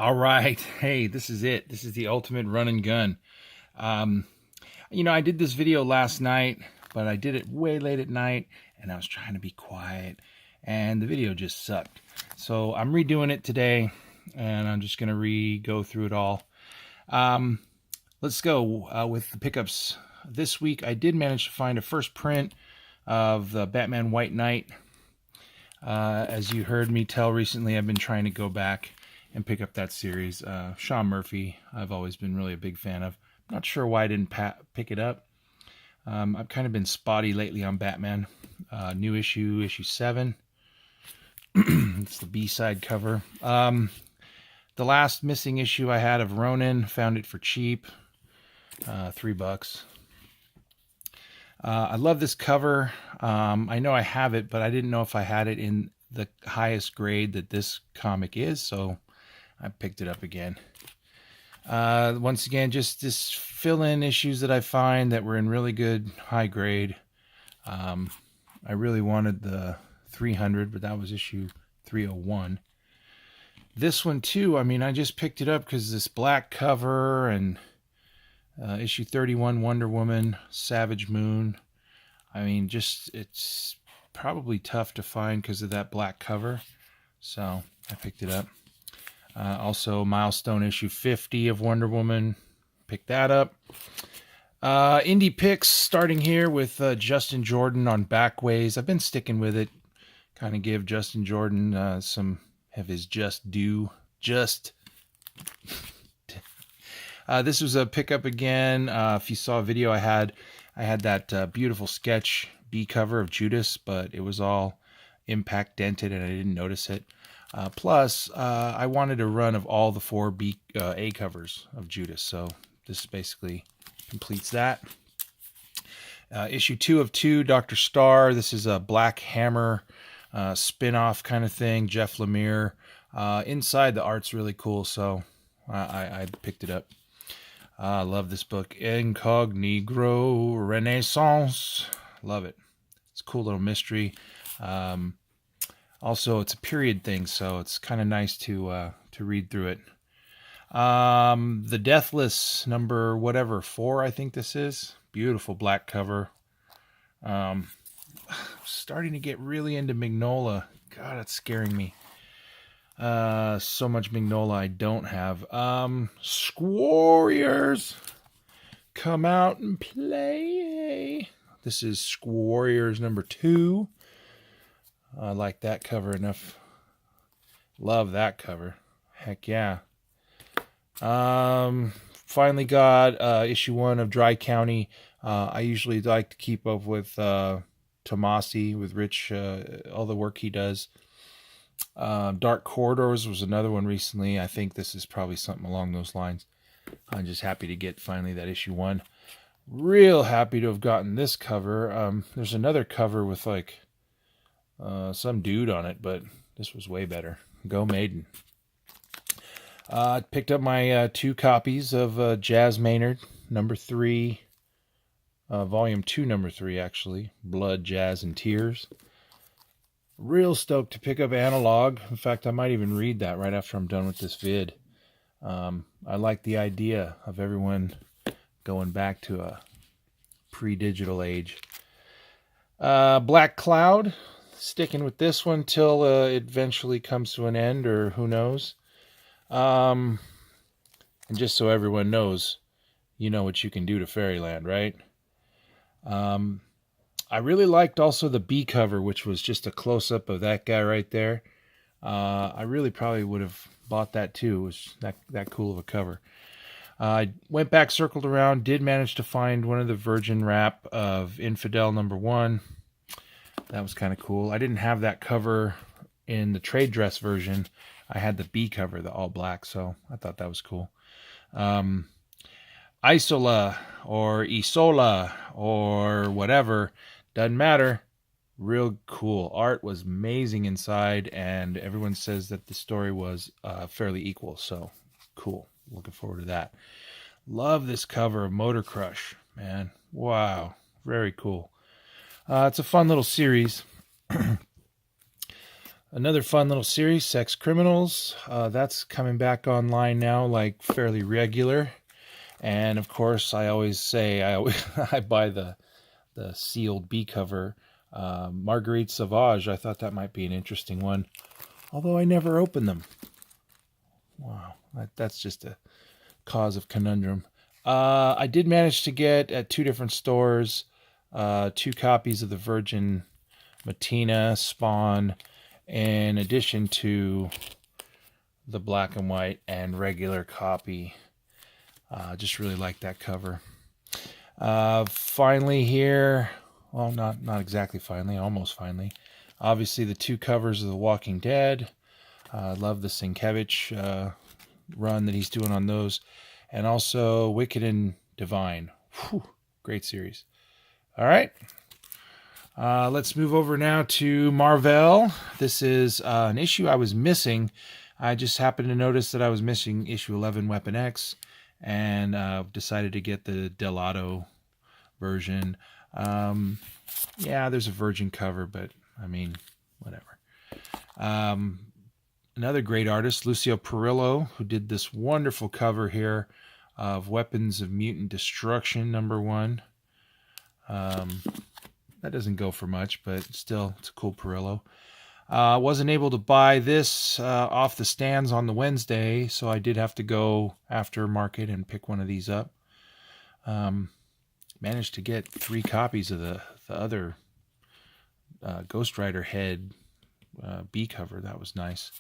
All right. Hey, this is it. This is the ultimate run and gun. Um, I did this video last night, but I did it way late at night and I was trying to be quiet and the video just sucked. So I'm redoing it today and I'm just going to go through it all. Let's go with the pickups. This week I did manage to find a first print of the Batman White Knight. As you heard me tell recently, I've been trying to go back and pick up that series. Sean Murphy, I've always been really a big fan of. Not sure why I didn't pick it up. I've kind of been spotty lately on Batman. New issue 7. It's the B-side cover. The last missing issue I had of Ronin, found it for cheap, $3. I love this cover. I know I have it, but I didn't know if I had it in the highest grade that this comic is, so I picked it up again. Once again, just fill-in issues that I find that were in really good high grade. I really wanted the 300, but that was issue 301. This one too, I mean, I just picked it up because this black cover and issue 31 Wonder Woman, Savage Moon. I mean, it's probably tough to find because of that black cover. So I picked it up. Also, milestone issue 50 of Wonder Woman. Picked that up. Indie picks starting here with Justin Jordan on Backways. I've been sticking with it. Kind of give Justin Jordan some of his just due. This was a pickup again. If you saw a video I had that beautiful sketch B cover of Judas, but it was all impact dented and I didn't notice it. Plus, I wanted a run of all the 4 A covers of Judas, so this basically completes that. Issue 2 of 2, Dr. Starr. This is a Black Hammer spin-off kind of thing, Jeff Lemire. Inside, the art's really cool, so I picked it up. I love this book, Incognito Renaissance. Love it. It's a cool little mystery. Also, it's a period thing, so it's kind of nice to read through it. The Deathless, number whatever, 4, I think this is. Beautiful black cover. Starting to get really into Mignola. God, it's scaring me. So much Mignola I don't have. Squarriors, come out and play. This is Squarriors number 2. I like that cover enough. Love that cover. Heck yeah. Finally got issue 1 of Dry County. I usually like to keep up with Tomasi, with Rich, all the work he does. Dark Corridors was another one recently. I think this is probably something along those lines. I'm just happy to get finally that issue 1. Real happy to have gotten this cover. There's another cover with like some dude on it, but this was way better. Go Maiden. Picked up my 2 copies of Jazz Maynard, number 3, volume 2, number 3, actually. Blood, Jazz, and Tears. Real stoked to pick up Analog. In fact, I might even read that right after I'm done with this vid. I like the idea of everyone going back to a pre-digital age. Black Cloud. Sticking with this one till it eventually comes to an end, or who knows. And just so everyone knows, you know what you can do to Fairyland, right? I really liked also the B cover, which was just a close-up of that guy right there. I really probably would have bought that too. It was that cool of a cover. I went back, circled around, did manage to find one of the Virgin wrap of Infidel number 1. That was kind of cool. I didn't have that cover in the trade dress version. I had the B cover, the all black, so I thought that was cool. Isola or Isola or whatever, doesn't matter. Real cool. Art was amazing inside, and everyone says that the story was fairly equal, so cool. Looking forward to that. Love this cover of Motor Crush, man. Wow, very cool. It's a fun little series. Another fun little series, Sex Criminals. That's coming back online now, like fairly regular. And of course, I always say I buy the sealed B cover. Marguerite Sauvage. I thought that might be an interesting one, although I never opened them. Wow, that's just a cause of conundrum. I did manage to get at 2 different stores 2 copies of the Virgin Matina Spawn, in addition to the black and white and regular copy. Just really like that cover. Finally here, well, not exactly finally, almost finally. Obviously, the 2 covers of The Walking Dead. Love the Sienkiewicz run that he's doing on those. And also Wicked and Divine. Whew, great series. All right. Let's move over now to Marvel. This is an issue I was missing. I just happened to notice that I was missing issue 11, Weapon X, and decided to get the Delato version. Yeah, there's a Virgin cover, but I mean, whatever. Another great artist, Lucio Perillo, who did this wonderful cover here of Weapons of Mutant Destruction, #1. That doesn't go for much, but still, it's a cool Perillo. Wasn't able to buy this off the stands on the Wednesday, so I did have to go after market and pick one of these up. Managed to get 3 copies of the other Ghost Rider head B cover. That was nice.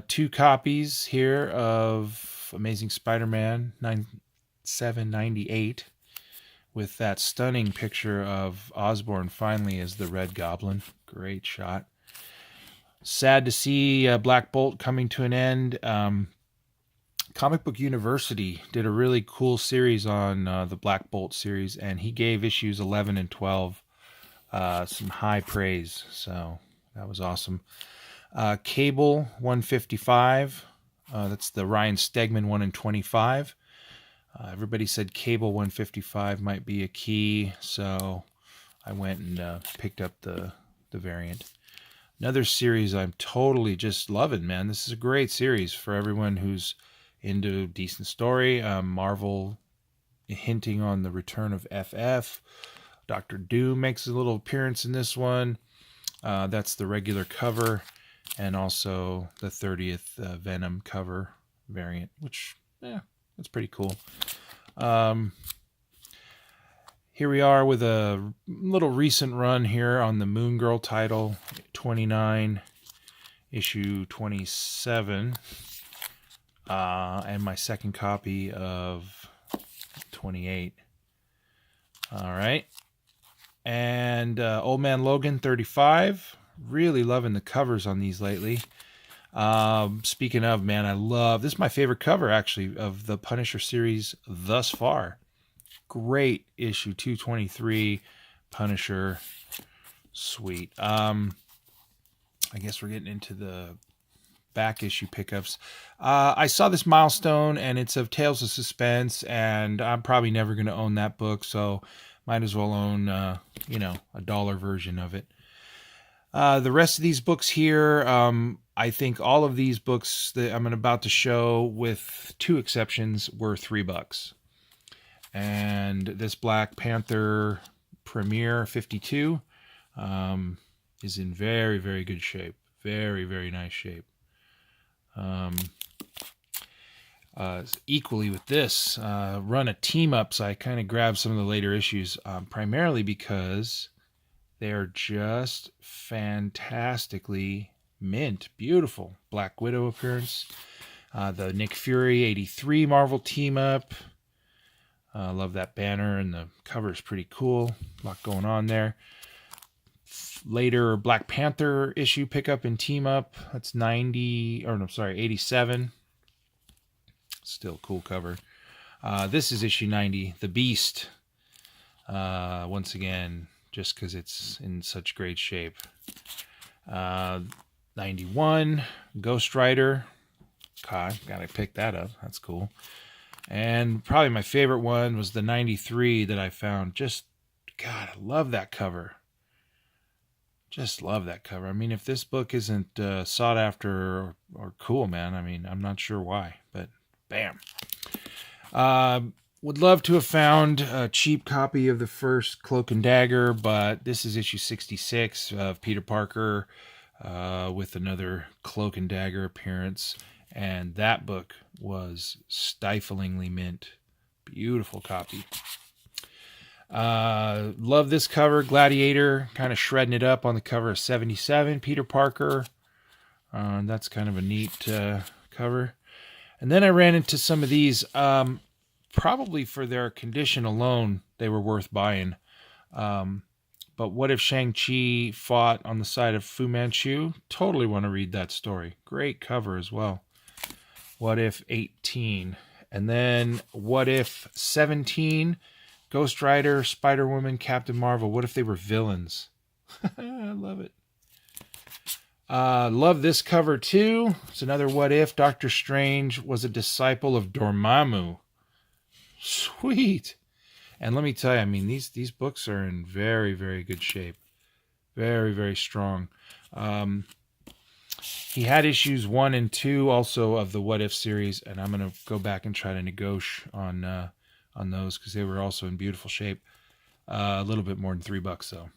2 copies here of Amazing Spider-Man 9798 with that stunning picture of Osborn finally as the Red Goblin. Great shot. Sad to see Black Bolt coming to an end. Comic Book University did a really cool series on the Black Bolt series, and he gave issues 11 and 12 some high praise. So that was awesome. Cable 155. That's the Ryan Stegman 1 in 25. Everybody said Cable 155 might be a key, so I went and picked up the variant. Another series I'm totally just loving, man. This is a great series for everyone who's into decent story. Marvel hinting on the return of FF. Dr. Doom makes a little appearance in this one. That's the regular cover, and also the 30th Venom cover variant, which, yeah, that's pretty cool. Here we are with a little recent run here on the Moon Girl title, 29, issue 27, and my second copy of 28. All right. And Old Man Logan 35. Really loving the covers on these lately. Speaking of, man, I love this. Is my favorite cover actually of the Punisher series thus far. Great issue 223 Punisher. Sweet. I guess we're getting into the back issue pickups. I saw this milestone, and it's of Tales of Suspense, and I'm probably never going to own that book, so might as well own, a dollar version of it. The rest of these books here, I think all of these books that I'm about to show, with 2 exceptions, were $3. And this Black Panther Premiere 52 is in very, very good shape. Very, very nice shape. Equally with this, run a team up, so I kind of grabbed some of the later issues, primarily because they're just fantastically mint. Beautiful. Black Widow appearance. The Nick Fury 83 Marvel team up. Love that banner, and the cover is pretty cool. A lot going on there. Later Black Panther issue pickup and team up. That's 87. Still a cool cover. This is issue 90, The Beast. Once again, just because it's in such great shape. 91, Ghost Rider. God, gotta pick that up. That's cool. And probably my favorite one was the 93 that I found. Just, God, I love that cover. Just love that cover. I mean, if this book isn't sought after or cool, man, I mean, I'm not sure why, but bam. Would love to have found a cheap copy of the first Cloak and Dagger, but this is issue 66 of Peter Parker with another Cloak and Dagger appearance, and that book was stiflingly mint. Beautiful copy. Love this cover. Gladiator kind of shredding it up on the cover of 77. Peter Parker. That's kind of a neat cover. And then I ran into some of these. Probably for their condition alone, they were worth buying. But what if Shang-Chi fought on the side of Fu Manchu? Totally want to read that story. Great cover as well. What if 18? And then what if 17? Ghost Rider, Spider-Woman, Captain Marvel. What if they were villains? I love it. Love this cover too. It's another what if. Doctor Strange was a disciple of Dormammu. Sweet. And let me tell you, I mean, these books are in very, very good shape. Very, very strong. He had issues 1 and 2 also of the What If series, and I'm going to go back and try to negotiate on those because they were also in beautiful shape. A little bit more than $3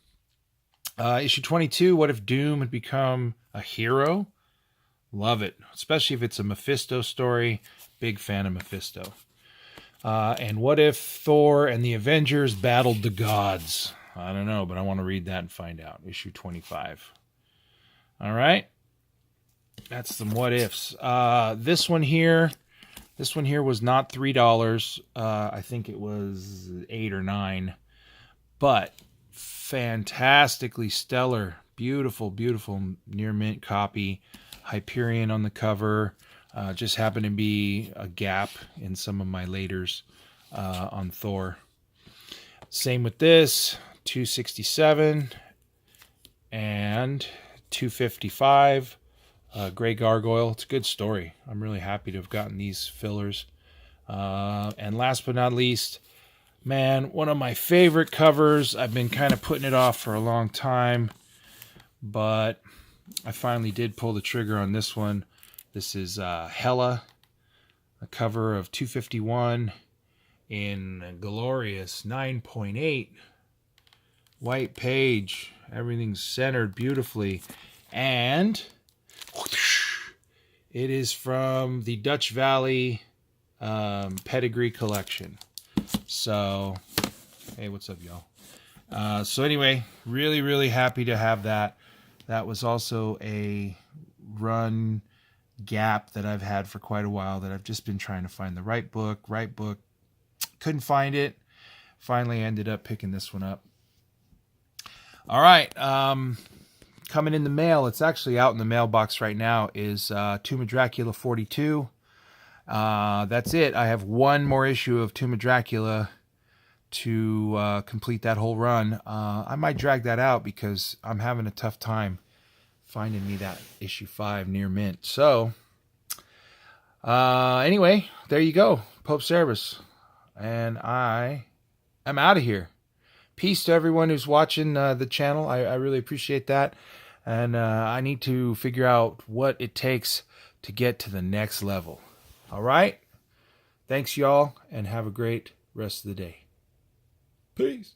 though. Issue 22, What If Doom had become a hero? Love it, especially if it's a Mephisto story. Big fan of Mephisto. And what if Thor and the Avengers battled the gods? I don't know, but I want to read that and find out. Issue 25. All right. That's some what ifs. This one here was not $3. I think it was 8 or 9. But fantastically stellar, beautiful, beautiful near mint copy. Hyperion on the cover. Just happened to be a gap in some of my laters on Thor. Same with this, 267 and 255. Gray Gargoyle. It's a good story. I'm really happy to have gotten these fillers. And last but not least, man, one of my favorite covers. I've been kind of putting it off for a long time, but I finally did pull the trigger on this one. This is Hela, a cover of 251 in a glorious 9.8 white page. Everything's centered beautifully. And it is from the Dutch Valley Pedigree Collection. So, hey, what's up, y'all? So anyway, really, really happy to have that. That was also a run gap that I've had for quite a while that I've just been trying to find the right book. Couldn't find it. Finally ended up picking this one up. All right. Coming in the mail, it's actually out in the mailbox right now, is Tomb of Dracula 42. That's it. I have one more issue of Tomb of Dracula to complete that whole run. I might drag that out because I'm having a tough time finding me that issue 5 near mint. So, anyway, there you go. Pope Service. And I am out of here. Peace to everyone who's watching the channel. I really appreciate that. And I need to figure out what it takes to get to the next level. All right? Thanks, y'all, and have a great rest of the day. Peace.